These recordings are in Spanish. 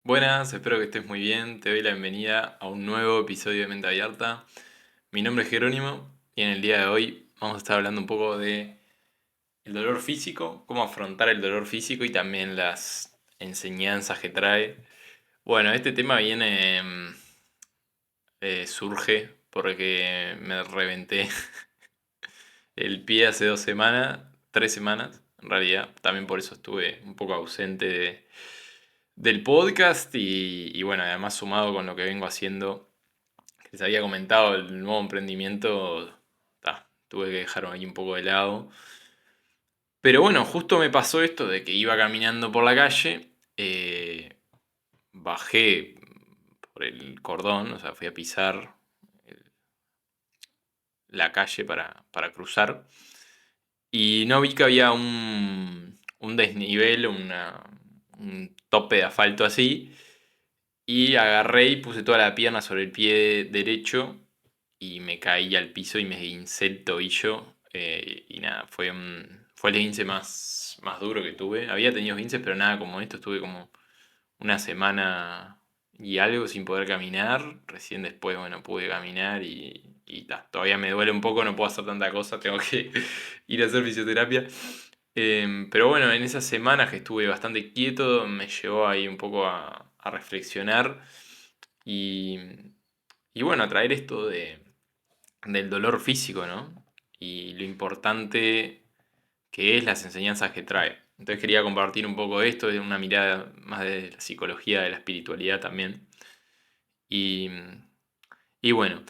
Buenas, espero que estés muy bien. Te doy la bienvenida a un nuevo episodio de Mente Abierta. Mi nombre es Jerónimo y en el día de hoy vamos a estar hablando un poco de el dolor físico, cómo afrontar el dolor físico y también las enseñanzas que trae. Bueno, este tema viene, surge porque me reventé el pie hace 2 semanas, 3 semanas en realidad. También por eso estuve un poco ausente del podcast y bueno, además sumado con lo que vengo haciendo que les había comentado, el nuevo emprendimiento, tuve que dejarlo ahí un poco de lado. Pero bueno, justo me pasó esto de que iba caminando por la calle, bajé por el cordón, o sea, fui a pisar la calle para cruzar y no vi que había un desnivel, un tope de asfalto así. Y agarré y puse toda la pierna sobre el pie derecho y me caí al piso y me esguincé el tobillo. Y nada, fue el esguince más duro que tuve. Había tenido esguinces, pero nada como esto. Estuve como una semana y algo sin poder caminar. Recién después, bueno, pude caminar y todavía me duele un poco, no puedo hacer tanta cosa. Tengo que ir a hacer fisioterapia. Pero bueno, en esas semanas que estuve bastante quieto, me llevó ahí un poco a reflexionar y, y bueno, a traer esto del dolor físico, ¿no? Y lo importante que es las enseñanzas que trae. Entonces quería compartir un poco de esto, de una mirada más de la psicología, de la espiritualidad también. Y, y bueno,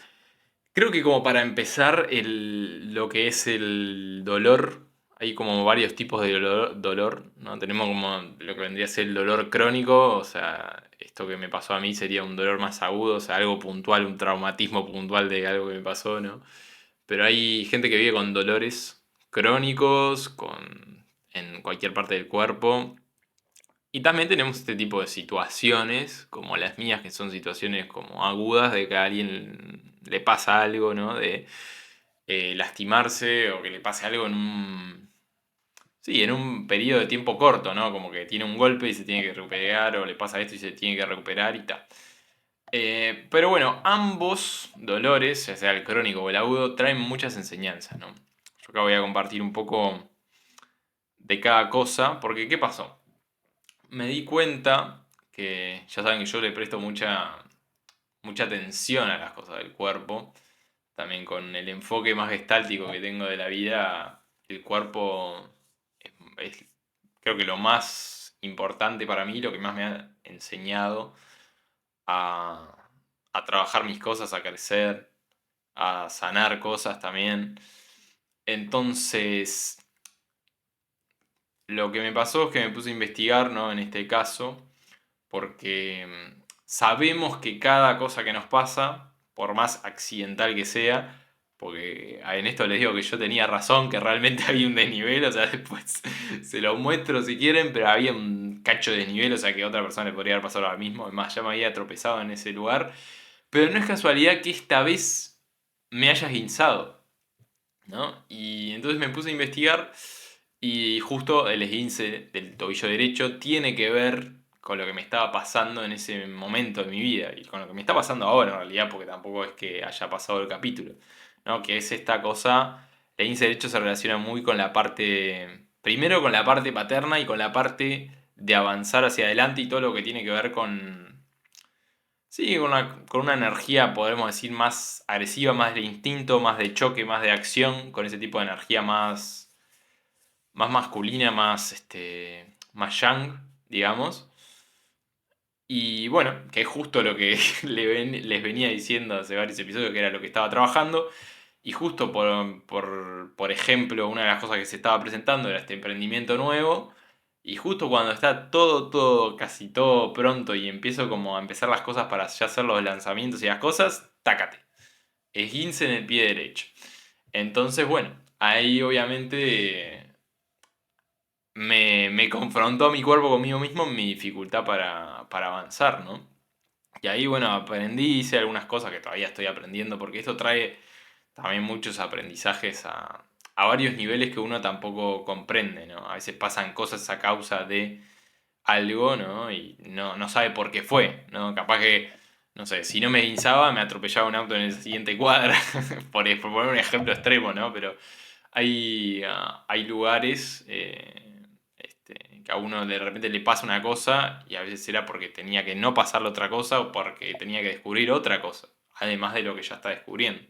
creo que como para empezar, lo que es el dolor, hay como varios tipos de dolor, ¿no? Tenemos como lo que vendría a ser el dolor crónico, o sea, esto que me pasó a mí sería un dolor más agudo, o sea, algo puntual, un traumatismo puntual de algo que me pasó, ¿no? Pero hay gente que vive con dolores crónicos, en cualquier parte del cuerpo. Y también tenemos este tipo de situaciones, como las mías, que son situaciones como agudas, de que a alguien le pasa algo, ¿no? De lastimarse o que le pase algo sí, en un periodo de tiempo corto, ¿no? Como que tiene un golpe y se tiene que recuperar, o le pasa esto y se tiene que recuperar y tal. Pero bueno, ambos dolores, ya sea el crónico o el agudo, traen muchas enseñanzas, ¿no? Yo acá voy a compartir un poco de cada cosa, porque ¿qué pasó? Me di cuenta que ya saben que yo le presto mucha atención a las cosas del cuerpo. También con el enfoque más gestáltico que tengo de la vida, el cuerpo es creo que lo más importante para mí, lo que más me ha enseñado a, a trabajar mis cosas, a crecer, a sanar cosas también. Entonces, lo que me pasó es que me puse a investigar, ¿no? En este caso, porque sabemos que cada cosa que nos pasa, por más accidental que sea, porque en esto les digo que yo tenía razón, que realmente había un desnivel, o sea, después se lo muestro si quieren, pero había un cacho de desnivel, o sea, que a otra persona le podría haber pasado lo mismo, además ya me había tropezado en ese lugar, pero no es casualidad que esta vez me haya esguinzado, ¿no? Y entonces me puse a investigar y justo el esguince del tobillo derecho tiene que ver con lo que me estaba pasando en ese momento de mi vida y con lo que me está pasando ahora en realidad, porque tampoco es que haya pasado el capítulo, ¿no? Que es esta cosa, el esguince derecho se relaciona muy con la parte, primero con la parte paterna y con la parte de avanzar hacia adelante y todo lo que tiene que ver con, sí, con una energía, podemos decir, más agresiva, más de instinto, más de choque, más de acción, con ese tipo de energía más masculina, más yang, digamos. Y bueno, que es justo lo que les venía diciendo hace varios episodios, que era lo que estaba trabajando. Y justo por ejemplo, una de las cosas que se estaba presentando era este emprendimiento nuevo. Y justo cuando está todo, casi todo pronto y empiezo como a empezar las cosas para ya hacer los lanzamientos y las cosas, tácate. Esguince en el pie derecho. Entonces, bueno, ahí obviamente me confrontó mi cuerpo conmigo mismo en mi dificultad para avanzar, ¿no? Y ahí, bueno, aprendí, hice algunas cosas que todavía estoy aprendiendo, porque esto trae también muchos aprendizajes a varios niveles que uno tampoco comprende, ¿no? A veces pasan cosas a causa de algo, ¿no? Y no sabe por qué fue, ¿no? Capaz que, no sé, si no me guinzaba, me atropellaba un auto en el siguiente cuadra, por poner un ejemplo extremo, ¿no? Pero hay lugares que a uno de repente le pasa una cosa y a veces era porque tenía que no pasarle otra cosa o porque tenía que descubrir otra cosa, además de lo que ya está descubriendo.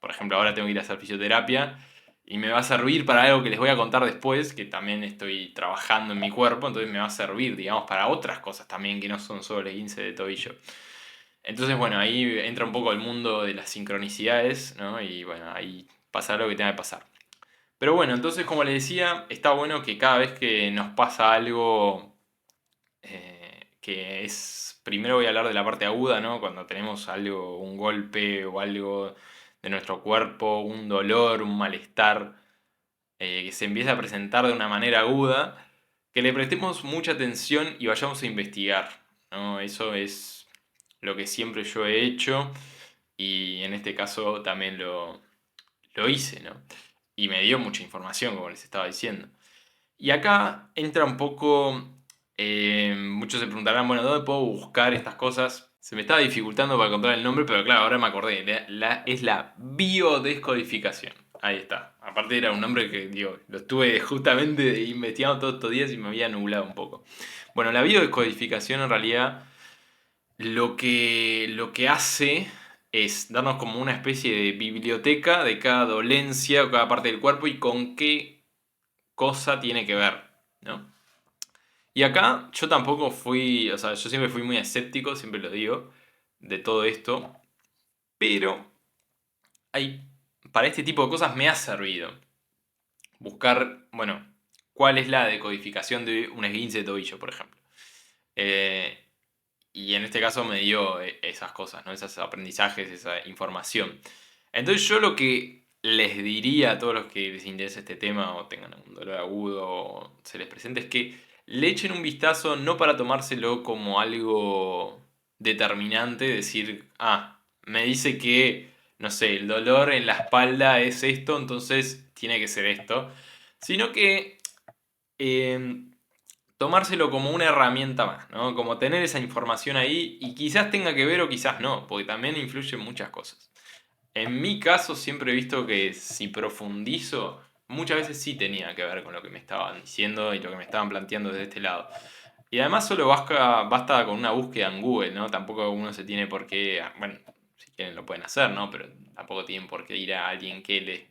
Por ejemplo, ahora tengo que ir a hacer fisioterapia y me va a servir para algo que les voy a contar después, que también estoy trabajando en mi cuerpo, entonces me va a servir, digamos, para otras cosas también que no son solo el 15 de tobillo. Entonces, bueno, ahí entra un poco el mundo de las sincronicidades, ¿no? Y bueno, ahí pasa lo que tenga que pasar. Pero bueno, entonces como les decía, está bueno que cada vez que nos pasa algo que es, primero voy a hablar de la parte aguda, ¿no? Cuando tenemos algo, un golpe o algo de nuestro cuerpo, un dolor, un malestar, que se empieza a presentar de una manera aguda, que le prestemos mucha atención y vayamos a investigar, ¿no? Eso es lo que siempre yo he hecho y en este caso también lo hice, ¿no? Y me dio mucha información, como les estaba diciendo. Y acá entra un poco, muchos se preguntarán, bueno, ¿dónde puedo buscar estas cosas? Se me estaba dificultando para encontrar el nombre, pero claro, ahora me acordé, es la biodescodificación. Ahí está. Aparte era un nombre que, digo, lo estuve justamente investigando todos estos días y me había nublado un poco. Bueno, la biodescodificación en realidad lo que hace es darnos como una especie de biblioteca de cada dolencia o cada parte del cuerpo y con qué cosa tiene que ver, ¿no? Y acá yo tampoco fui, o sea, yo siempre fui muy escéptico, siempre lo digo, de todo esto, pero hay, para este tipo de cosas me ha servido buscar, bueno, cuál es la decodificación de un esguince de tobillo, por ejemplo. Eh, y en este caso me dio esas cosas, ¿no? Esos aprendizajes, esa información. Entonces yo lo que les diría a todos los que les interese este tema o tengan un dolor agudo o se les presente es que le echen un vistazo no para tomárselo como algo determinante, decir, me dice que, no sé, el dolor en la espalda es esto, entonces tiene que ser esto, sino que eh, tomárselo como una herramienta más, ¿no? Como tener esa información ahí y quizás tenga que ver o quizás no, porque también influyen muchas cosas. En mi caso siempre he visto que si profundizo, muchas veces sí tenía que ver con lo que me estaban diciendo y lo que me estaban planteando desde este lado. Y además solo basta con una búsqueda en Google, ¿no? Tampoco uno se tiene por qué, bueno, si quieren lo pueden hacer, ¿no? Pero tampoco tienen por qué ir a alguien que le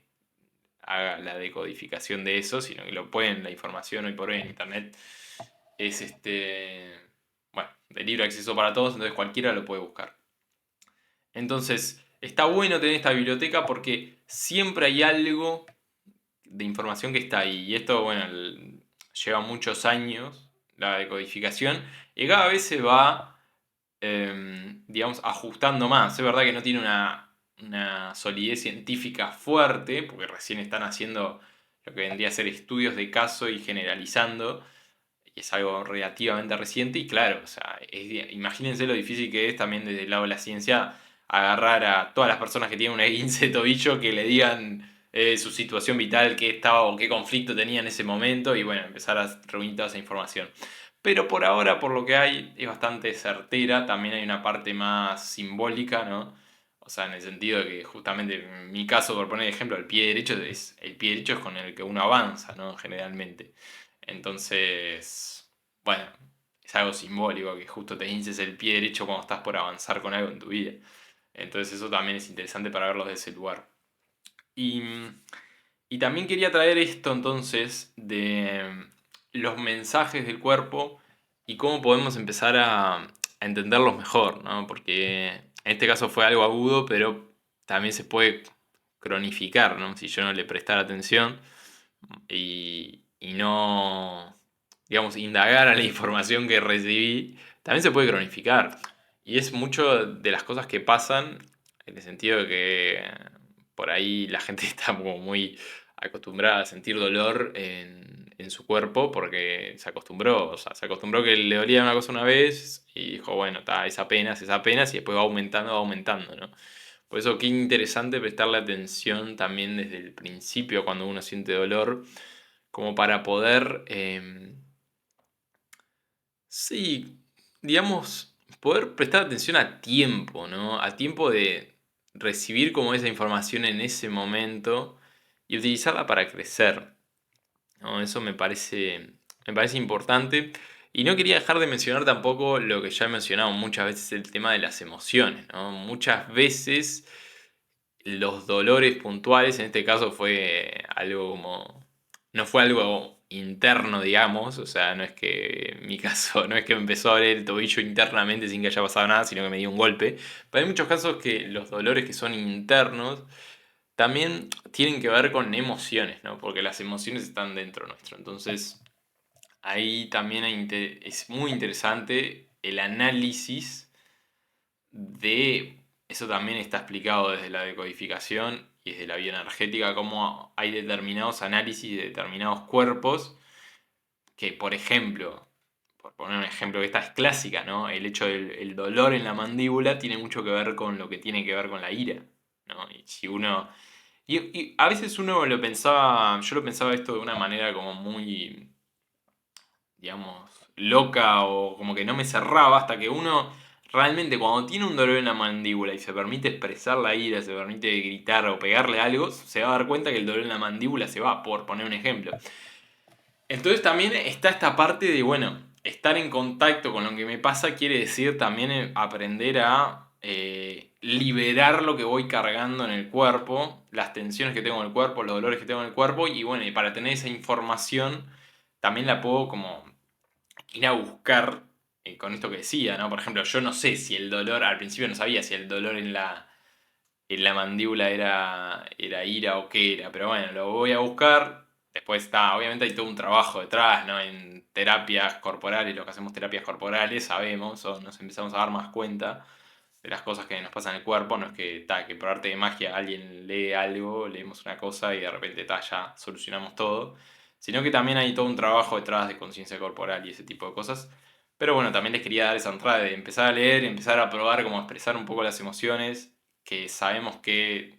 haga la decodificación de eso, sino que lo pueden, la información hoy por hoy en internet es bueno, de libre acceso para todos, entonces cualquiera lo puede buscar. Entonces, está bueno tener esta biblioteca porque siempre hay algo de información que está ahí. Y esto, bueno, lleva muchos años, la decodificación, y cada vez se va, digamos, ajustando más. Es verdad que no tiene una solidez científica fuerte, porque recién están haciendo lo que vendría a ser estudios de caso y generalizando, y es algo relativamente reciente, y claro, o sea, imagínense lo difícil que es también desde el lado de la ciencia agarrar a todas las personas que tienen un esguince de tobillo que le digan su situación vital, qué estaba o qué conflicto tenía en ese momento, y bueno, empezar a reunir toda esa información. Pero por ahora, por lo que hay, es bastante certera, también hay una parte más simbólica, ¿no? O sea, en el sentido de que justamente en mi caso, por poner ejemplo, el pie derecho es con el que uno avanza, ¿no? Generalmente. Entonces, bueno, es algo simbólico que justo te hinces el pie derecho cuando estás por avanzar con algo en tu vida. Entonces eso también es interesante para verlo desde ese lugar. Y, y también quería traer esto entonces de los mensajes del cuerpo y cómo podemos empezar a entenderlos mejor, ¿no? Porque en este caso fue algo agudo, pero también se puede cronificar, ¿no? Si yo no le prestara atención y no, digamos, indagar a la información que recibí, también se puede cronificar. Y es mucho de las cosas que pasan, en el sentido de que por ahí la gente está como muy acostumbrada a sentir dolor en su cuerpo porque se acostumbró, o sea, se acostumbró que le dolía una cosa una vez y dijo, bueno, está, es apenas, y después va aumentando, ¿no? Por eso qué interesante prestarle atención también desde el principio cuando uno siente dolor, como para poder Sí, digamos, poder prestar atención a tiempo, ¿no? A tiempo de recibir como esa información en ese momento y utilizarla para crecer, ¿no? Eso me parece importante. Y no quería dejar de mencionar tampoco lo que ya he mencionado muchas veces, el tema de las emociones, ¿no? Muchas veces los dolores puntuales, en este caso fue algo como, no fue algo interno, digamos, o sea, no es que en mi caso, no es que me empezó a doler el tobillo internamente sin que haya pasado nada, sino que me dio un golpe, pero hay muchos casos que los dolores que son internos también tienen que ver con emociones, ¿no? Porque las emociones están dentro nuestro, entonces ahí también es muy interesante el análisis de, eso también está explicado desde la decodificación y desde la bioenergética, cómo hay determinados análisis de determinados cuerpos que, por ejemplo, por poner un ejemplo que esta es clásica, ¿no? El hecho del el dolor en la mandíbula tiene mucho que ver con lo que tiene que ver con la ira, ¿no? Y si uno... Y a veces uno lo pensaba, yo lo pensaba esto de una manera como muy, digamos, loca o como que no me cerraba hasta que uno realmente cuando tiene un dolor en la mandíbula y se permite expresar la ira, se permite gritar o pegarle algo, se va a dar cuenta que el dolor en la mandíbula se va, por poner un ejemplo. Entonces también está esta parte de, bueno, estar en contacto con lo que me pasa quiere decir también aprender a liberar lo que voy cargando en el cuerpo, las tensiones que tengo en el cuerpo, los dolores que tengo en el cuerpo, y bueno, y para tener esa información también la puedo como ir a buscar con esto que decía, ¿no? Por ejemplo, yo no sé si el dolor, al principio no sabía si el dolor en la mandíbula era ira o qué era, pero bueno, lo voy a buscar. Después está, obviamente hay todo un trabajo detrás, ¿no? En terapias corporales, lo que hacemos terapias corporales, sabemos o nos empezamos a dar más cuenta de las cosas que nos pasan en el cuerpo. No es que, que por arte de magia alguien lee algo, leemos una cosa y de repente ya solucionamos todo. Sino que también hay todo un trabajo detrás de conciencia corporal y ese tipo de cosas. Pero bueno, también les quería dar esa entrada de empezar a leer, empezar a probar cómo expresar un poco las emociones, que sabemos que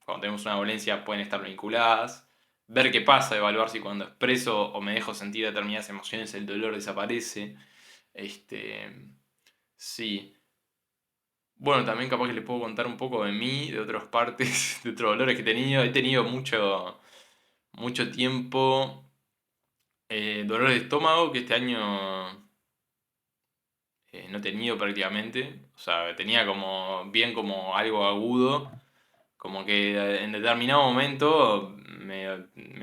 cuando tenemos una dolencia pueden estar vinculadas, ver qué pasa, evaluar si cuando expreso o me dejo sentir determinadas emociones el dolor desaparece. Este, sí. Bueno, también capaz que les puedo contar un poco de mí, de otras partes, de otros dolores que he tenido. He tenido mucho tiempo dolor de estómago que este año no he tenido prácticamente. O sea, tenía como bien como algo agudo. Como que en determinado momento me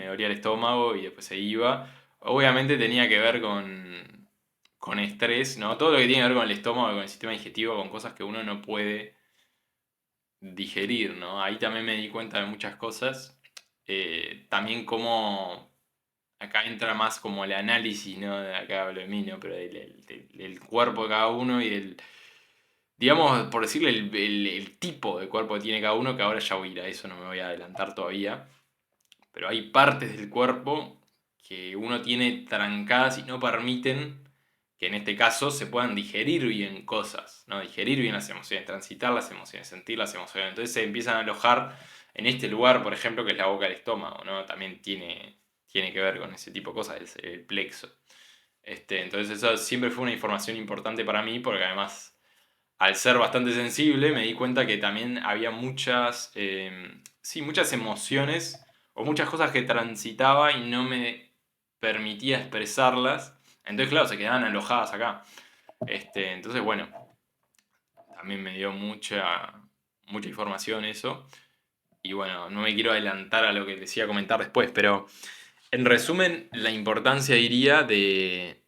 dolía el estómago y después se iba. Obviamente tenía que ver con estrés, ¿no? Todo lo que tiene que ver con el estómago, con el sistema digestivo, con cosas que uno no puede digerir, ¿no? Ahí también me di cuenta de muchas cosas. También como acá entra más como el análisis, ¿no? Acá hablo de mí, ¿no? Pero del cuerpo de cada uno y el, digamos, por decirle, el tipo de cuerpo que tiene cada uno, que ahora ya voy a ir a eso, no me voy a adelantar todavía. Pero hay partes del cuerpo que uno tiene trancadas y no permiten que en este caso se puedan digerir bien cosas, ¿no? Digerir bien las emociones, transitar las emociones, sentir las emociones. Entonces se empiezan a alojar en este lugar, por ejemplo, que es la boca del estómago, ¿no? También tiene que ver con ese tipo de cosas, el plexo. Entonces eso siempre fue una información importante para mí porque además al ser bastante sensible, me di cuenta que también había sí, muchas emociones o muchas cosas que transitaba y no me permitía expresarlas. Entonces, claro, se quedaban alojadas acá. Entonces, bueno, también me dio mucha información eso. Y bueno, no me quiero adelantar a lo que decía comentar después, pero en resumen, la importancia diría de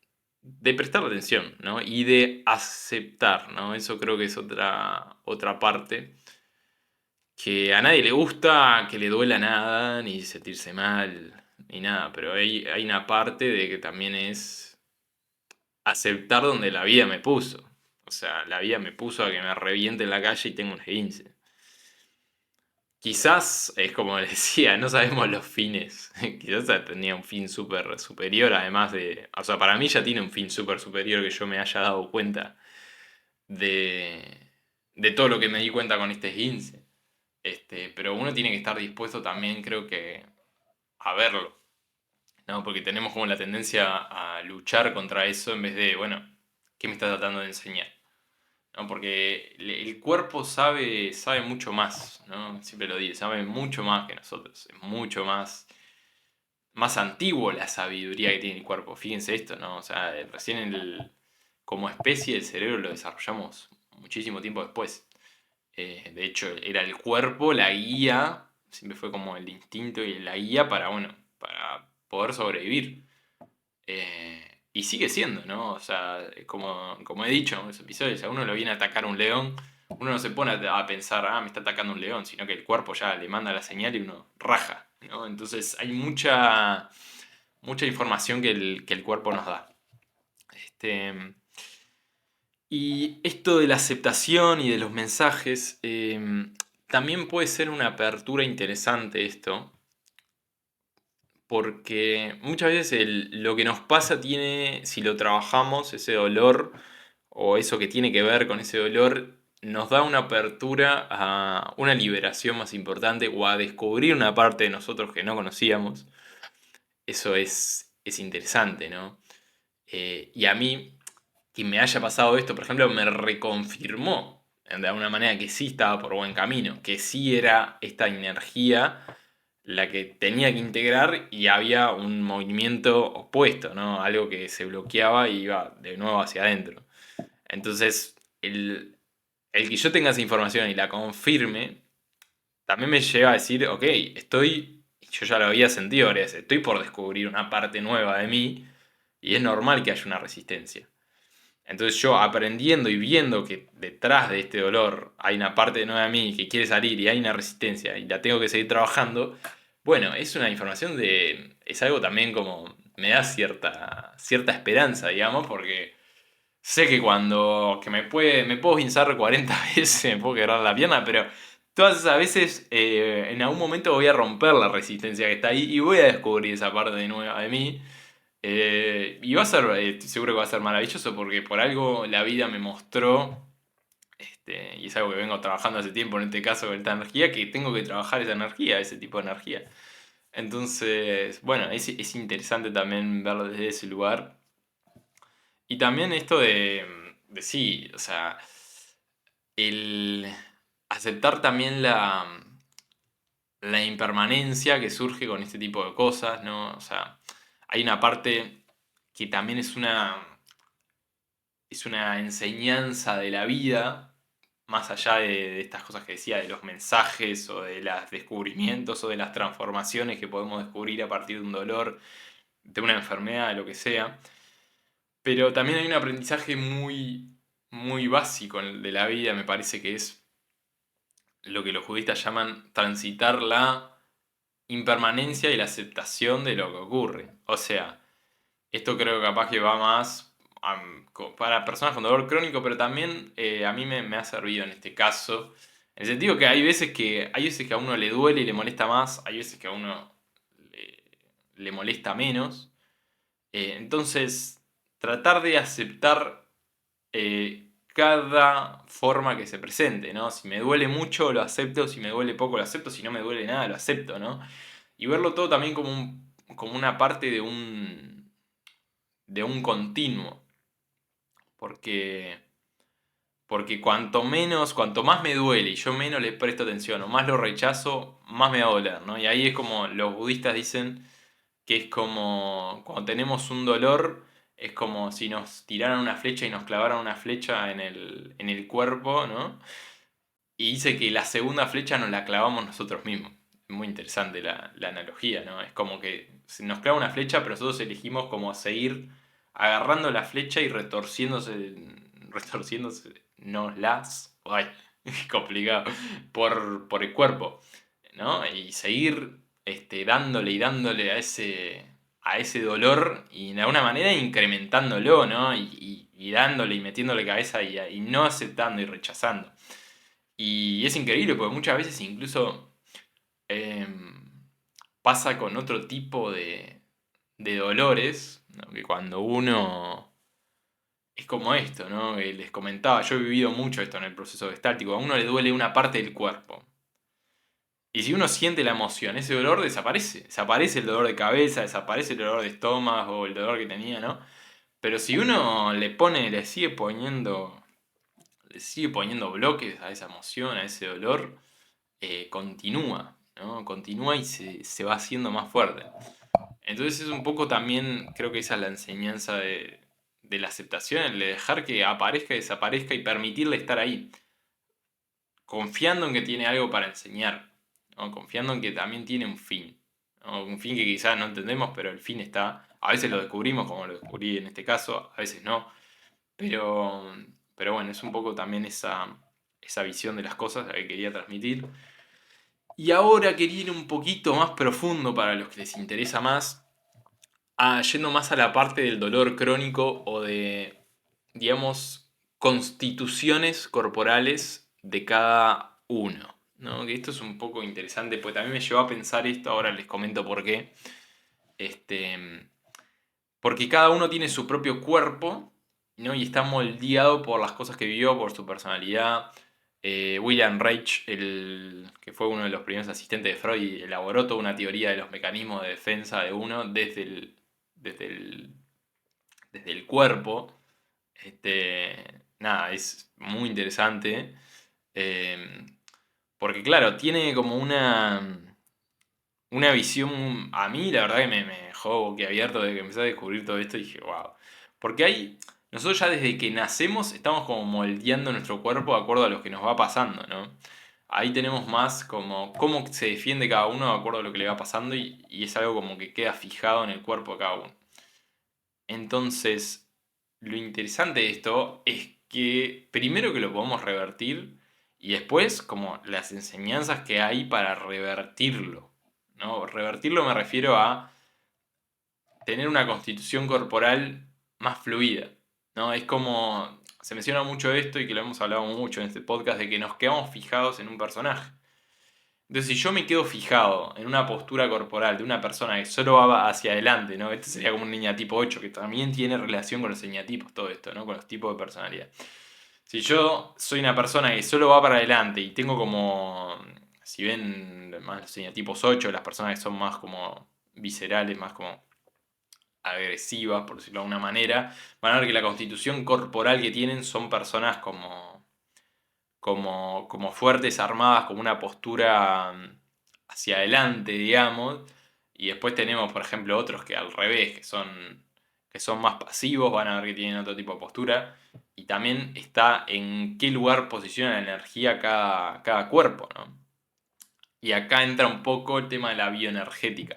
prestar atención, ¿no? Y de aceptar, ¿no? Eso creo que es otra parte que a nadie le gusta que le duela nada, ni sentirse mal, ni nada, pero hay una parte de que también es aceptar donde la vida me puso. O sea, la vida me puso a que me reviente en la calle y tengo un esguince. Quizás, es como decía, no sabemos los fines. Quizás tenía un fin súper superior, además de... O sea, para mí ya tiene un fin súper superior que yo me haya dado cuenta de, de todo lo que me di cuenta con este esguince. Pero uno tiene que estar dispuesto también, creo que, a verlo. ¿no? Porque tenemos como la tendencia a luchar contra eso en vez de, bueno, ¿qué me está tratando de enseñar? ¿No? Porque el cuerpo sabe mucho más, ¿no? Siempre lo digo, sabe mucho más que nosotros, es mucho más antiguo la sabiduría que tiene el cuerpo. Fíjense esto, ¿no? O sea, recién como especie el cerebro lo desarrollamos muchísimo tiempo después. De hecho, era el cuerpo la guía, siempre fue como el instinto y la guía para, bueno, para poder sobrevivir. Y sigue siendo, ¿no? O sea, como he dicho en los episodios, a uno lo viene a atacar un león, uno no se pone a pensar, me está atacando un león, sino que el cuerpo ya le manda la señal y uno raja, ¿no? Entonces hay mucha información que el cuerpo nos da. Este, y esto de la aceptación y de los mensajes, también puede ser una apertura interesante esto, porque muchas veces lo que nos pasa tiene, si lo trabajamos, ese dolor o eso que tiene que ver con ese dolor, nos da una apertura a una liberación más importante o a descubrir una parte de nosotros que no conocíamos. Eso es interesante, ¿no? Y a mí, que me haya pasado esto, por ejemplo, me reconfirmó de alguna manera que sí estaba por buen camino, que sí era esta energía la que tenía que integrar y había un movimiento opuesto, ¿no? Algo que se bloqueaba y iba de nuevo hacia adentro. Entonces, el que yo tenga esa información y la confirme, también me lleva a decir, ok, yo ya lo había sentido varias veces, estoy por descubrir una parte nueva de mí y es normal que haya una resistencia. Entonces yo aprendiendo y viendo que detrás de este dolor hay una parte nueva de mí que quiere salir y hay una resistencia y la tengo que seguir trabajando, bueno, es una información es algo también como, me da cierta esperanza, digamos, porque sé que que me puedo pinzar 40 veces, me puedo quebrar la pierna, pero todas esas veces en algún momento voy a romper la resistencia que está ahí y voy a descubrir esa parte de nueva de mí. Y va a ser, estoy seguro que va a ser maravilloso porque por algo la vida me mostró, y es algo que vengo trabajando hace tiempo en este caso con esta energía, que tengo que trabajar esa energía, ese tipo de energía. Entonces, bueno, es interesante también verlo desde ese lugar. Y también esto de sí, o sea, el aceptar también la impermanencia que surge con este tipo de cosas, ¿no? O sea, hay una parte que también es una enseñanza de la vida, más allá de estas cosas que decía, de los mensajes o de los descubrimientos o de las transformaciones que podemos descubrir a partir de un dolor, de una enfermedad, de lo que sea. Pero también hay un aprendizaje muy, muy básico de la vida, me parece que es lo que los budistas llaman transitar la impermanencia y la aceptación de lo que ocurre. O sea, esto creo que capaz que va más para personas con dolor crónico, pero también a mí me ha servido en este caso. En el sentido que hay veces que a uno le duele y le molesta más, hay veces que a uno le molesta menos. Entonces, tratar de aceptar cada forma que se presente, ¿no? Si me duele mucho, lo acepto, si me duele poco, lo acepto, si no me duele nada, lo acepto, ¿no? Y verlo todo también como una parte de un continuo, porque, porque cuanto más me duele y yo menos le presto atención o más lo rechazo, más me va a doler, ¿no? Y ahí es como los budistas dicen que es como cuando tenemos un dolor, es como si nos tiraran una flecha y nos clavaran una flecha en el cuerpo, ¿no? Y dice que la segunda flecha nos la clavamos nosotros mismos. Es muy interesante la analogía, ¿no? Es como que se nos clava una flecha, pero nosotros elegimos como seguir agarrando la flecha y retorciéndose, no las, ay, es complicado, por el cuerpo, ¿no? Y seguir dándole y dándole a ese dolor y de alguna manera incrementándolo, ¿no? Y dándole y metiéndole cabeza y no aceptando y rechazando. Y es increíble porque muchas veces incluso pasa con otro tipo de dolores, ¿no? Que cuando uno es como esto, ¿no? Que les comentaba, yo he vivido mucho esto en el proceso gestáltico, a uno le duele una parte del cuerpo. Y si uno siente la emoción, ese dolor desaparece. Desaparece el dolor de cabeza, desaparece el dolor de estómago o el dolor que tenía, ¿no? Pero si uno le sigue poniendo bloques a esa emoción, a ese dolor, continúa, ¿no? Continúa y se va haciendo más fuerte. Entonces es un poco también, creo que esa es la enseñanza de la aceptación, el de dejar que aparezca y desaparezca y permitirle estar ahí, confiando en que tiene algo para enseñar, ¿no? Confiando en que también tiene un fin, ¿no? Un fin que quizás no entendemos, pero el fin está, a veces lo descubrimos, como lo descubrí en este caso, a veces no, pero, pero bueno, es un poco también esa visión de las cosas la que quería transmitir. Y ahora quería ir un poquito más profundo para los que les interesa más, yendo más a la parte del dolor crónico o de, digamos, constituciones corporales de cada uno, ¿no? Que esto es un poco interesante, porque también me llevó a pensar esto, ahora les comento por qué. Este, porque cada uno tiene su propio cuerpo, ¿no? Y está moldeado por las cosas que vivió, por su personalidad. William Reich, que fue uno de los primeros asistentes de Freud, elaboró toda una teoría de los mecanismos de defensa de uno desde el, desde el cuerpo. Nada, es muy interesante. eh, Porque claro, tiene como una visión, a mí la verdad que me dejó boquiabierto desde que empecé a descubrir todo esto y dije, wow. Porque nosotros ya desde que nacemos estamos como moldeando nuestro cuerpo de acuerdo a lo que nos va pasando, ¿no? Ahí tenemos más como cómo se defiende cada uno de acuerdo a lo que le va pasando y es algo como que queda fijado en el cuerpo de cada uno. Entonces, lo interesante de esto es que primero que lo podemos revertir y después como las enseñanzas que hay para revertirlo, ¿no? Revertirlo me refiero a tener una constitución corporal más fluida, ¿no? Es como, se menciona mucho esto y que lo hemos hablado mucho en este podcast, de que nos quedamos fijados en un personaje. Entonces, si yo me quedo fijado en una postura corporal de una persona que solo va hacia adelante, ¿no? Este sería como un niñatipo 8 que también tiene relación con los señatipos, todo esto, ¿no? Con los tipos de personalidad. Si yo soy una persona que solo va para adelante y tengo como, si ven más los señatipos 8, las personas que son más como viscerales, más como agresivas, por decirlo de alguna manera, van a ver que la constitución corporal que tienen son personas como fuertes, armadas, como una postura hacia adelante, digamos. Y después tenemos, por ejemplo, otros que al revés, que son más pasivos, van a ver que tienen otro tipo de postura. Y también está en qué lugar posiciona la energía cada cuerpo, ¿no? Y acá entra un poco el tema de la bioenergética,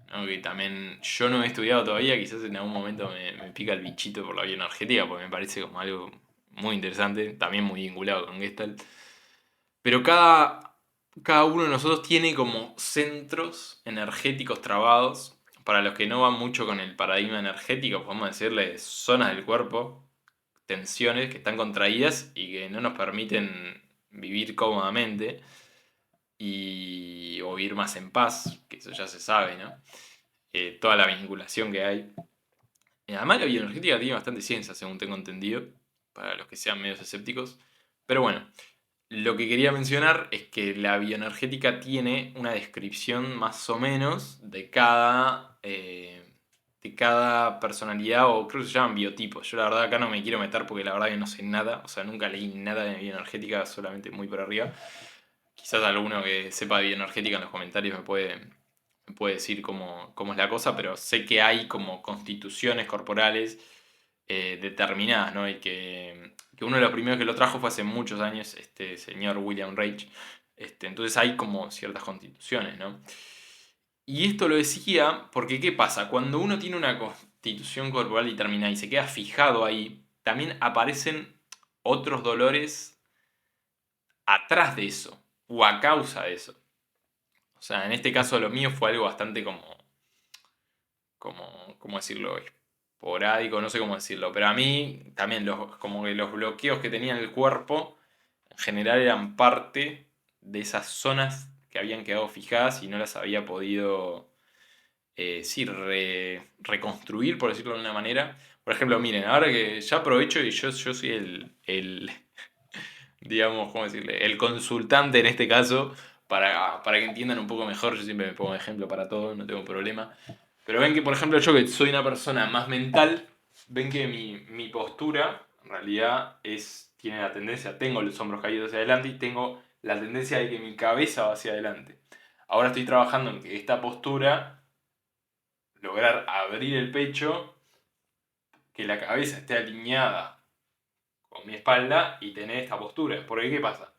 ¿no? Que también yo no he estudiado todavía, quizás en algún momento me pica el bichito por la bioenergética, porque me parece como algo muy interesante, también muy vinculado con Gestalt. Pero cada uno de nosotros tiene como centros energéticos trabados. Para los que no van mucho con el paradigma energético, podemos decirle zonas del cuerpo, tensiones que están contraídas y que no nos permiten vivir cómodamente o vivir más en paz, que eso ya se sabe, ¿no? Toda la vinculación que hay. Además la bioenergética tiene bastante ciencia, según tengo entendido, para los que sean medios escépticos. Pero bueno, lo que quería mencionar es que la bioenergética tiene una descripción más o menos de cada personalidad, o creo que se llaman biotipos. Yo la verdad acá no me quiero meter porque la verdad que no sé nada, o sea, nunca leí nada de bioenergética, solamente muy por arriba. Quizás alguno que sepa de bioenergética en los comentarios me puede decir cómo es la cosa, pero sé que hay como constituciones corporales determinadas, ¿no? Y que uno de los primeros que lo trajo fue hace muchos años, este señor William Reich. Entonces hay como ciertas constituciones, ¿no? Y esto lo decía porque, ¿qué pasa? Cuando uno tiene una constitución corporal determinada y se queda fijado ahí, también aparecen otros dolores atrás de eso, o a causa de eso. O sea, en este caso lo mío fue algo bastante ¿cómo decirlo? Esporádico, no sé cómo decirlo. Pero a mí también como que los bloqueos que tenía en el cuerpo en general eran parte de esas zonas que habían quedado fijadas y no las había podido, sí, reconstruir, por decirlo de una manera. Por ejemplo, miren, ahora que ya aprovecho y yo soy digamos, ¿cómo decirle? El consultante en este caso para que entiendan un poco mejor, yo siempre me pongo de ejemplo para todo, no tengo problema. Pero ven que, por ejemplo, yo que soy una persona más mental, ven que mi postura, en realidad, tiene la tendencia, tengo los hombros caídos hacia adelante y tengo la tendencia de que mi cabeza va hacia adelante. Ahora estoy trabajando en que esta postura, lograr abrir el pecho, que la cabeza esté alineada con mi espalda y tener esta postura. Porque, ¿qué pasa?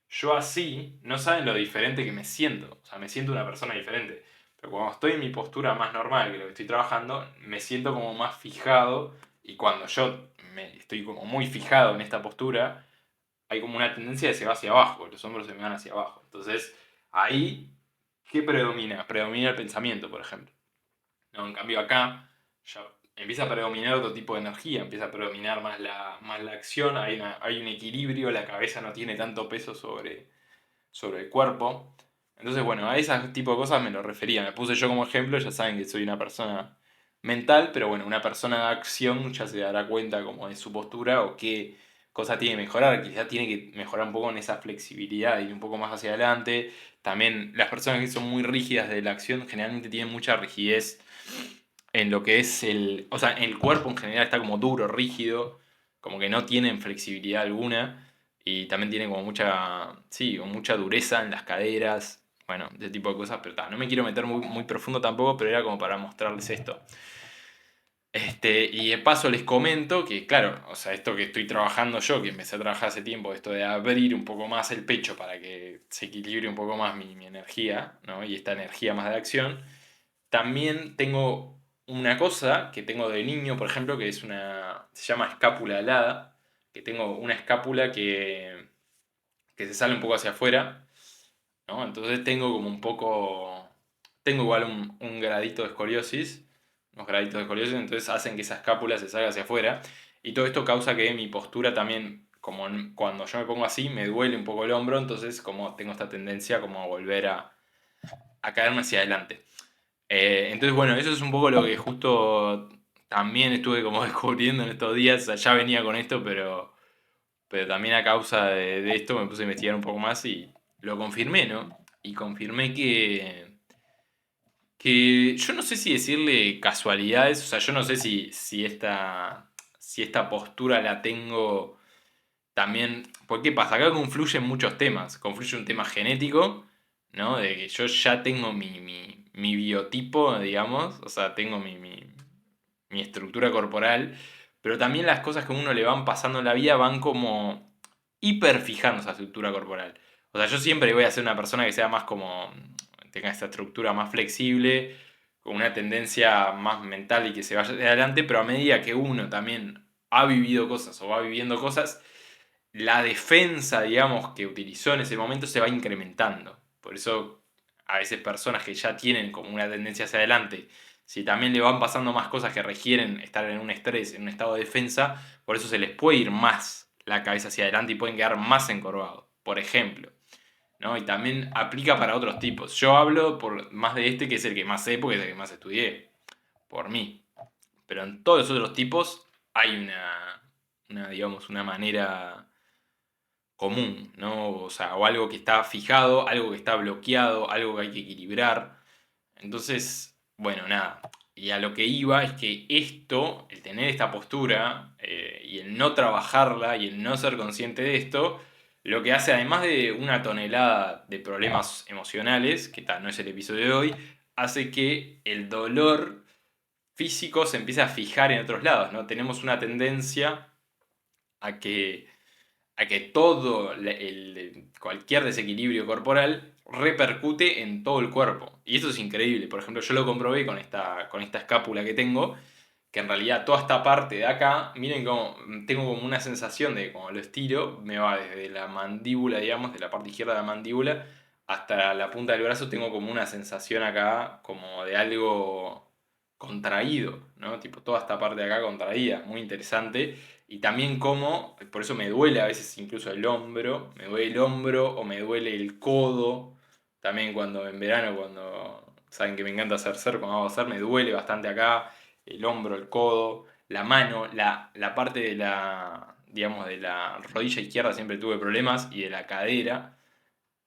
Yo así, no saben lo diferente que me siento. O sea, me siento una persona diferente. Pero cuando estoy en mi postura más normal que lo que estoy trabajando, me siento como más fijado. Y cuando yo estoy como muy fijado en esta postura, hay como una tendencia de se va hacia abajo. Los hombros se me van hacia abajo. Entonces, ahí, ¿qué predomina? Predomina el pensamiento, por ejemplo. No, en cambio acá ya empieza a predominar otro tipo de energía, empieza a predominar más la acción, hay un equilibrio, la cabeza no tiene tanto peso sobre el cuerpo. Entonces, bueno, a ese tipo de cosas me lo refería. Me puse yo como ejemplo, ya saben que soy una persona mental, pero bueno, una persona de acción ya se dará cuenta como de su postura o qué cosa tiene que mejorar. Quizás tiene que mejorar un poco en esa flexibilidad, ir un poco más hacia adelante. También las personas que son muy rígidas de la acción generalmente tienen mucha rigidez en lo que es o sea, el cuerpo en general está como duro, rígido, como que no tienen flexibilidad alguna y también tienen como mucha, sí, como mucha dureza en las caderas, bueno, ese tipo de cosas, pero no me quiero meter muy profundo tampoco, pero era como para mostrarles esto. Y de paso les comento que, claro, o sea, esto que estoy trabajando yo, que empecé a trabajar hace tiempo, esto de abrir un poco más el pecho para que se equilibre un poco más mi energía, ¿no? Y esta energía más de acción, también tengo una cosa que tengo de niño, por ejemplo, que se llama escápula alada, que tengo una escápula que se sale un poco hacia afuera, ¿no? Entonces tengo igual un gradito de escoliosis, unos graditos de escoliosis, entonces hacen que esa escápula se salga hacia afuera, y todo esto causa que mi postura también, como cuando yo me pongo así, me duele un poco el hombro, entonces como tengo esta tendencia como a volver a caerme hacia adelante. Entonces, bueno, eso es un poco lo que justo también estuve como descubriendo en estos días. O sea, ya venía con esto, pero también a causa de esto me puse a investigar un poco más y lo confirmé, ¿no? Y confirmé que yo no sé si decirle casualidades, o sea, yo no sé si esta postura la tengo también, porque ¿qué pasa? Acá confluyen muchos temas. Confluye un tema genético, ¿no? De que yo ya tengo mi biotipo, digamos, o sea, tengo mi estructura corporal, pero también las cosas que a uno le van pasando en la vida van como hiperfijando esa estructura corporal. O sea, yo siempre voy a ser una persona que sea más como, tenga esta estructura más flexible, con una tendencia más mental y que se vaya hacia adelante, pero a medida que uno también ha vivido cosas o va viviendo cosas, la defensa, digamos, que utilizó en ese momento se va incrementando. Por eso, a veces personas que ya tienen como una tendencia hacia adelante, si también le van pasando más cosas que requieren estar en un estrés, en un estado de defensa, por eso se les puede ir más la cabeza hacia adelante y pueden quedar más encorvados, por ejemplo. ¿No? Y también aplica para otros tipos. Yo hablo por más de este, que es el que más sé, porque es el que más estudié, por mí. Pero en todos los otros tipos hay digamos, una manera común, ¿no? O sea, o algo que está fijado, algo que está bloqueado, algo que hay que equilibrar. Entonces, bueno, nada. Y a lo que iba es que esto, el tener esta postura y el no trabajarla y el no ser consciente de esto, lo que hace, además de una tonelada de problemas emocionales, que tal, no es el episodio de hoy, hace que el dolor físico se empiece a fijar en otros lados, ¿no? Tenemos una tendencia a que cualquier desequilibrio corporal repercute en todo el cuerpo. Y eso es increíble. Por ejemplo, yo lo comprobé con esta escápula que tengo, que en realidad toda esta parte de acá, miren cómo tengo como una sensación de que cuando lo estiro, me va desde la mandíbula, digamos, de la parte izquierda de la mandíbula, hasta la punta del brazo, tengo como una sensación acá, como de algo contraído, ¿no? Tipo toda esta parte de acá contraída, muy interesante. Y también como, por eso me duele a veces incluso el hombro, me duele el hombro o me duele el codo. También cuando en verano, cuando saben que me encanta hacer surf, cuando hago surf me duele bastante acá, el hombro, el codo, la mano, la parte digamos, de la rodilla izquierda siempre tuve problemas y de la cadera.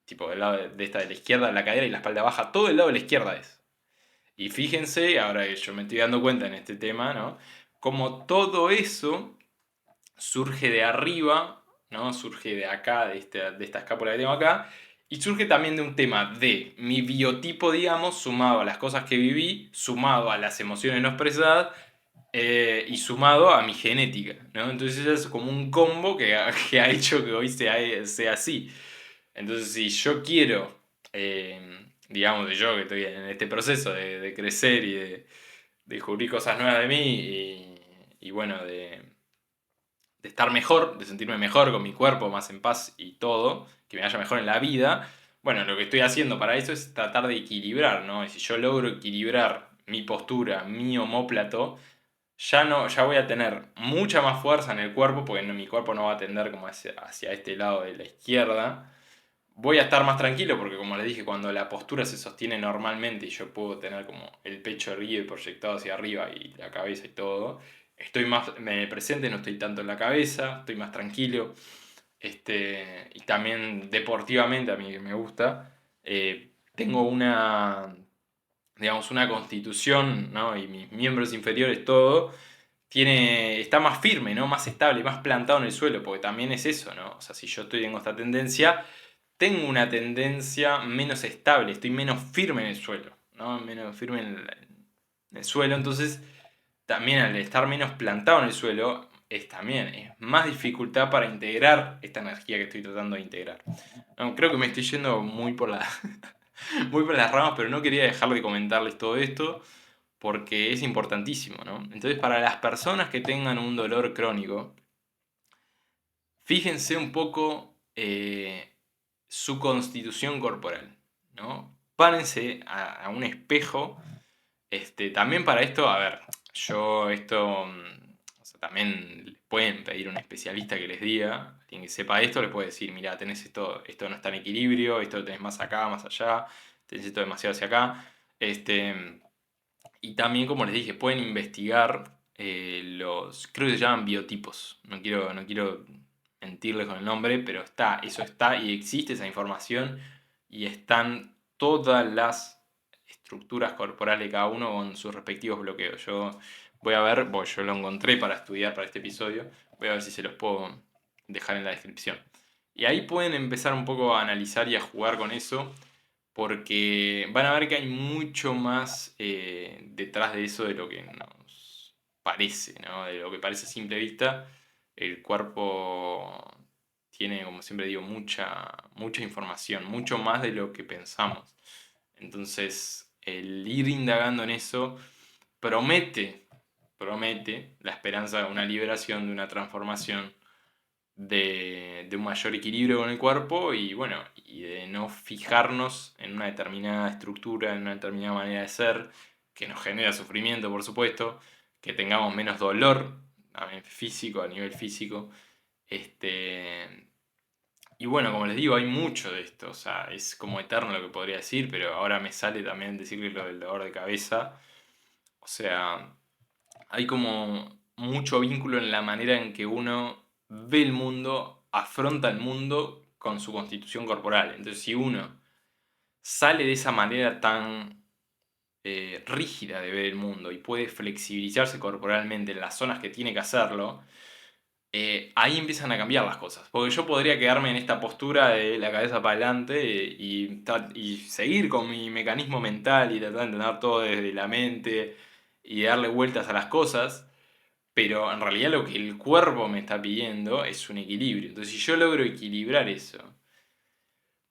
tipo del lado de esta de la izquierda, la cadera y la espalda baja, todo el lado de la izquierda es. Y fíjense, ahora que yo me estoy dando cuenta en este tema, ¿no? Como todo eso surge de arriba, ¿no? Surge de acá, de esta escápula que tengo acá, y surge también de un tema de mi biotipo, digamos, sumado a las cosas que viví, sumado a las emociones no expresadas, y sumado a mi genética, ¿no? Entonces es como un combo que ha hecho que hoy sea así. Entonces, si yo quiero, digamos, yo que estoy en este proceso de crecer y de descubrir cosas nuevas de mí y bueno, de estar mejor, de sentirme mejor con mi cuerpo, más en paz y todo, que me vaya mejor en la vida, bueno, lo que estoy haciendo para eso es tratar de equilibrar, ¿no? Y si yo logro equilibrar mi postura, mi omóplato, ya no, ya voy a tener mucha más fuerza en el cuerpo, porque mi cuerpo no va a tender como hacia este lado de la izquierda. Voy a estar más tranquilo porque como les dije, cuando la postura se sostiene normalmente y yo puedo tener como el pecho erguido y proyectado hacia arriba y la cabeza y todo, estoy más en el presente, no estoy tanto en la cabeza, estoy más tranquilo. Y también deportivamente a mí que me gusta, tengo digamos, una constitución, ¿no? Y mis miembros inferiores, todo, está más firme, ¿no? Más estable, más plantado en el suelo, porque también es eso, ¿no? O sea, si yo tengo esta tendencia, tengo una tendencia menos estable, estoy menos firme en el suelo, ¿no? Menos firme en el suelo, entonces también al estar menos plantado en el suelo, es más dificultad para integrar esta energía que estoy tratando de integrar. No, creo que me estoy yendo muy por muy por las ramas, pero no quería dejar de comentarles todo esto porque es importantísimo, ¿no? Entonces, para las personas que tengan un dolor crónico, fíjense un poco su constitución corporal, ¿no? Párense a un espejo. También para esto, a ver, yo esto, o sea, también les pueden pedir a un especialista que les diga, alguien que sepa esto, les puede decir, mira, tenés esto no está en equilibrio, esto lo tenés más acá, más allá, tenés esto demasiado hacia acá. Y también, como les dije, pueden investigar creo que se llaman biotipos. No quiero mentirles con el nombre, pero eso está y existe esa información y están todas las estructuras corporales de cada uno con sus respectivos bloqueos. Yo voy a ver, porque yo lo encontré para estudiar para este episodio, voy a ver si se los puedo dejar en la descripción. Y ahí pueden empezar un poco a analizar y a jugar con eso porque van a ver que hay mucho más detrás de eso de lo que nos parece, ¿no? De lo que parece a simple vista. El cuerpo tiene, como siempre digo, mucha información, mucho más de lo que pensamos. Entonces, el ir indagando en eso promete, promete la esperanza de una liberación, de una transformación de un mayor equilibrio con el cuerpo y bueno, y de no fijarnos en una determinada estructura, en una determinada manera de ser, que nos genera sufrimiento, por supuesto, que tengamos menos dolor a nivel físico. Este, y bueno, como les digo, hay mucho de esto, o sea, es como eterno lo que podría decir, pero ahora me sale también decirle lo del dolor de cabeza. O sea, hay como mucho vínculo en la manera en que uno ve el mundo, afronta el mundo con su constitución corporal. Entonces, si uno sale de esa manera tan rígida de ver el mundo y puede flexibilizarse corporalmente en las zonas que tiene que hacerlo, ahí empiezan a cambiar las cosas. Porque yo podría quedarme en esta postura de la cabeza para adelante y seguir con mi mecanismo mental y tratar de entender todo desde la mente y darle vueltas a las cosas. Pero en realidad lo que el cuerpo me está pidiendo es un equilibrio. Entonces, si yo logro equilibrar eso,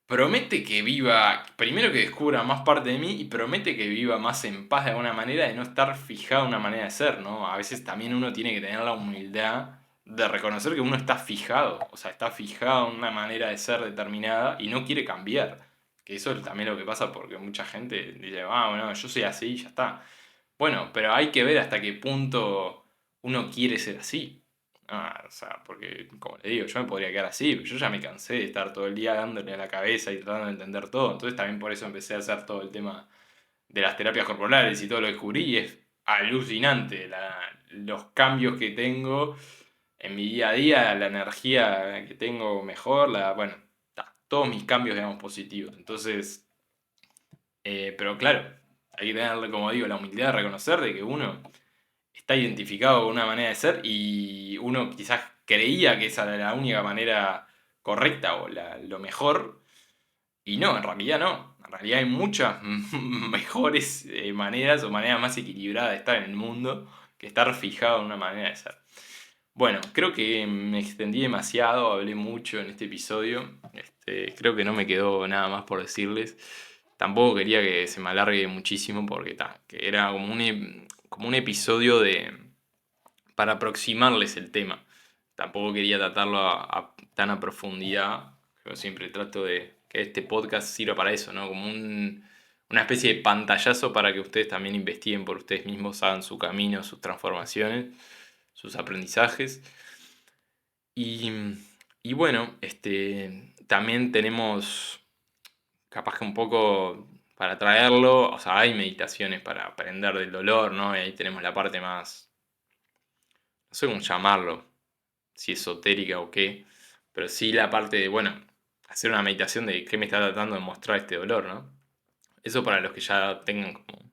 promete que viva, primero que descubra más parte de mí y promete que viva más en paz de alguna manera, de no estar fijado en una manera de ser, ¿no? A veces también uno tiene que tener la humildad de reconocer que uno está fijado, o sea, está fijado en una manera de ser determinada y no quiere cambiar. Que eso es también lo que pasa porque mucha gente dice, ah, bueno, yo soy así y ya está. Bueno, pero hay que ver hasta qué punto uno quiere ser así. Ah, o sea, porque, como le digo, yo me podría quedar así, pero yo ya me cansé de estar todo el día dándole a la cabeza y tratando de entender todo. Entonces también por eso empecé a hacer todo el tema de las terapias corporales y todo lo descubrí y es alucinante los cambios que tengo en mi día a día, la energía que tengo mejor, bueno, todos mis cambios, digamos, positivos. Entonces, pero claro, hay que tener, como digo, la humildad de reconocer de que uno está identificado con una manera de ser y uno quizás creía que esa era la única manera correcta o lo mejor, y no, en realidad no. En realidad hay muchas mejores maneras o maneras más equilibradas de estar en el mundo que estar fijado en una manera de ser. Bueno, creo que me extendí demasiado, hablé mucho en este episodio. Creo que no me quedó nada más por decirles. Tampoco quería que se me alargue muchísimo porque que era como un episodio para aproximarles el tema. Tampoco quería tratarlo tan a profundidad. Yo siempre trato de que este podcast sirva para eso, ¿no? Como una especie de pantallazo para que ustedes también investiguen por ustedes mismos, hagan su camino, sus transformaciones, sus aprendizajes. Y bueno, también tenemos, capaz que un poco para traerlo, o sea, hay meditaciones para aprender del dolor, ¿no? Y ahí tenemos la parte más, no sé cómo llamarlo, si esotérica o qué, pero sí la parte de, bueno, hacer una meditación de qué me está tratando de mostrar este dolor, ¿no? Eso para los que ya tengan como,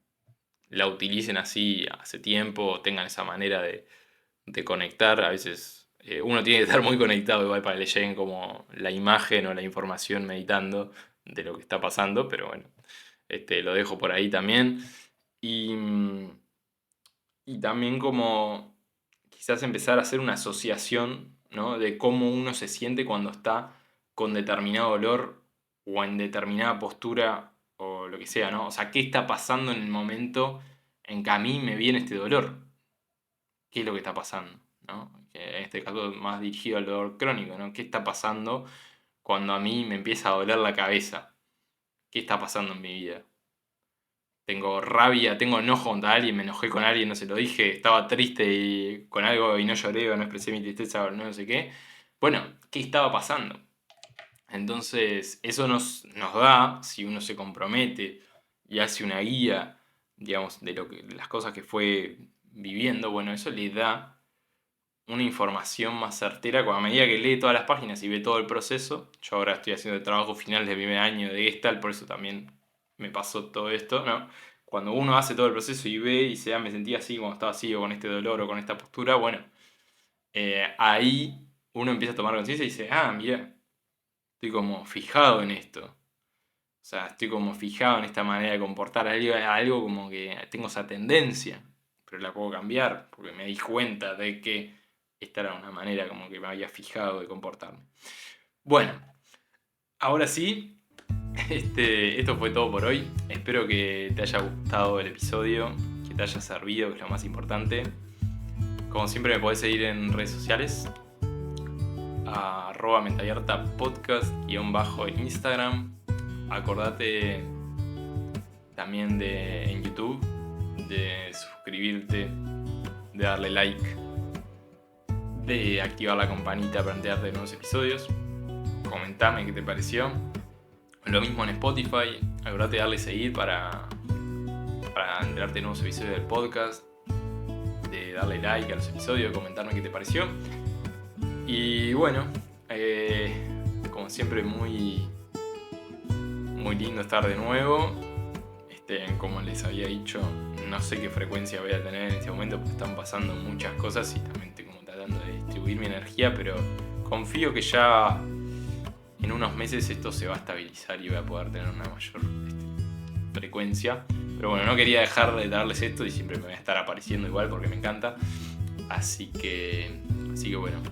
la utilicen así hace tiempo, tengan esa manera de conectar, a veces uno tiene que estar muy conectado igual para que le lleguen como la imagen o la información meditando de lo que está pasando, pero bueno, lo dejo por ahí también. Y, y también como quizás empezar a hacer una asociación, ¿no? De cómo uno se siente cuando está con determinado dolor o en determinada postura o lo que sea, ¿no? O sea, ¿qué está pasando en el momento en que a mí me viene este dolor? ¿Qué es lo que está pasando? ¿No? Que en este caso más dirigido al dolor crónico, ¿no? ¿Qué está pasando cuando a mí me empieza a doler la cabeza? ¿Qué está pasando en mi vida? Tengo rabia, tengo enojo contra alguien, me enojé con alguien, no se lo dije, estaba triste y con algo y no lloré o no expresé mi tristeza o no sé qué. Bueno, ¿qué estaba pasando? Entonces, eso nos da, si uno se compromete y hace una guía, digamos, de las cosas que fue viviendo, bueno, eso le da una información más certera a medida que lee todas las páginas y ve todo el proceso. Yo ahora estoy haciendo el trabajo final del primer año de Gestalt, por eso también me pasó todo esto, ¿no? Cuando uno hace todo el proceso y ve y dice, me sentía así cuando estaba así, o con este dolor, o con esta postura, bueno, ahí uno empieza a tomar conciencia y dice, mira, estoy como fijado en esto. O sea, estoy como fijado en esta manera de comportar algo como que tengo esa tendencia, pero la puedo cambiar porque me di cuenta de que esta era una manera como que me había fijado de comportarme. Bueno, ahora sí, esto fue todo por hoy. Espero que te haya gustado el episodio, que te haya servido, que es lo más importante. Como siempre me podés seguir en redes sociales, a @mentallertapodcast_ en Instagram. Acordate también en YouTube de suscribirte, de darle like, de activar la campanita para enterarte de nuevos episodios. Comentame qué te pareció. Lo mismo en Spotify. Acordate de darle seguir para enterarte de nuevos episodios del podcast, de darle like a los episodios, de comentarme qué te pareció. Y bueno, como siempre muy lindo estar de nuevo. Como les había dicho, no sé qué frecuencia voy a tener en este momento porque están pasando muchas cosas y también estoy como tratando de distribuir mi energía, pero confío que ya en unos meses esto se va a estabilizar y voy a poder tener una mayor frecuencia. Pero bueno, no quería dejar de darles esto y siempre me voy a estar apareciendo igual porque me encanta. Así que bueno,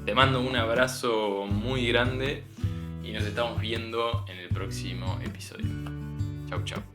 te mando un abrazo muy grande y nos estamos viendo en el próximo episodio. Chau, chau.